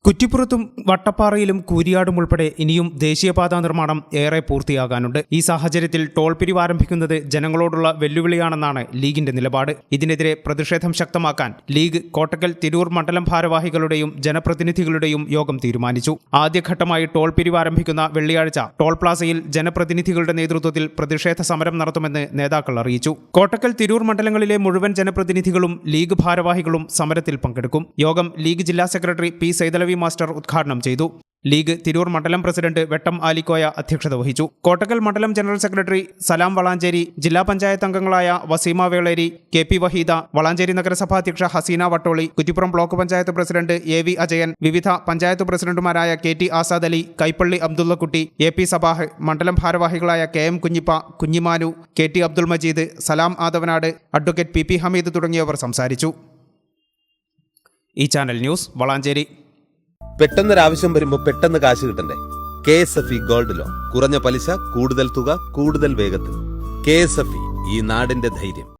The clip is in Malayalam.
കുറ്റിപ്പുറത്തും വട്ടപ്പാറയിലും കൂരിയാടും ഉൾപ്പെടെ ഇനിയും ദേശീയപാതാ നിർമ്മാണം ഏറെ പൂർത്തിയാകാനുണ്ട്. ഈ സാഹചര്യത്തിൽ ടോൾ പിരിവ് ആരംഭിക്കുന്നത് ജനങ്ങളോടുള്ള വെല്ലുവിളിയാണെന്നാണ് ലീഗിന്റെ നിലപാട്. ഇതിനെതിരെ പ്രതിഷേധം ശക്തമാക്കാൻ ലീഗ് കോട്ടക്കൽ തിരൂർ മണ്ഡലം ഭാരവാഹികളുടെയും ജനപ്രതിനിധികളുടെയും യോഗം തീരുമാനിച്ചു. ആദ്യഘട്ടമായി ടോൾ പിരിവ് ആരംഭിക്കുന്ന വെള്ളിയാഴ്ച ടോൾ പ്ലാസയിൽ ജനപ്രതിനിധികളുടെ നേതൃത്വത്തിൽ പ്രതിഷേധ സമരം നടത്തുമെന്ന് നേതാക്കൾ അറിയിച്ചു. കോട്ടക്കൽ തിരൂർ മണ്ഡലങ്ങളിലെ മുഴുവൻ ജനപ്രതിനിധികളും ലീഗ് ഭാരവാഹികളും സമരത്തിൽ പങ്കെടുക്കും. യോഗം ലീഗ് ജില്ലാ സെക്രട്ടറി പി സൈതലവി മാസ്റ്റർ ഉദ്ഘാടനം ചെയ്തു. ലീഗ് തിരൂർ മണ്ഡലം പ്രസിഡന്റ് വെട്ടം ആലിക്കോയ അധ്യക്ഷത വഹിച്ചു. കോട്ടക്കൽ മണ്ഡലം ജനറൽ സെക്രട്ടറി സലാം വളാഞ്ചേരി, ജില്ലാ പഞ്ചായത്ത് അംഗങ്ങളായ വസീമ വേളേരി, KP വഹീദ, വളാഞ്ചേരി നഗരസഭാ അധ്യക്ഷ Haseena Vattoli, Kuttippuram block panchayat president AV Ajayan, വിവിധ പഞ്ചായത്ത് പ്രസിഡന്റുമാരായ KT ആസാദ് അലി, കൈപ്പള്ളി അബ്ദുള്ളക്കുട്ടി, AP സബാഹ്, മണ്ഡലം ഭാരവാഹികളായ KM Kunhippa, Kunhimanu, KT Abdul Majeed, Salam Athavanad, advocate PP Hameed തുടങ്ങിയവർ സംസാരിച്ചു. ഈ ചാനൽ ന്യൂസ് വളാഞ്ചേരി. പെട്ടെന്നൊരാവശ്യം വരുമ്പോൾ പെട്ടെന്ന് കാശ് കിട്ടണ്ടേ? KSFE ഗോൾഡ് ലോൺ, കുറഞ്ഞ പലിശ, കൂടുതൽ തുക, കൂടുതൽ വേഗത്തിൽ. KSFE, ഈ നാടിന്റെ ധൈര്യം.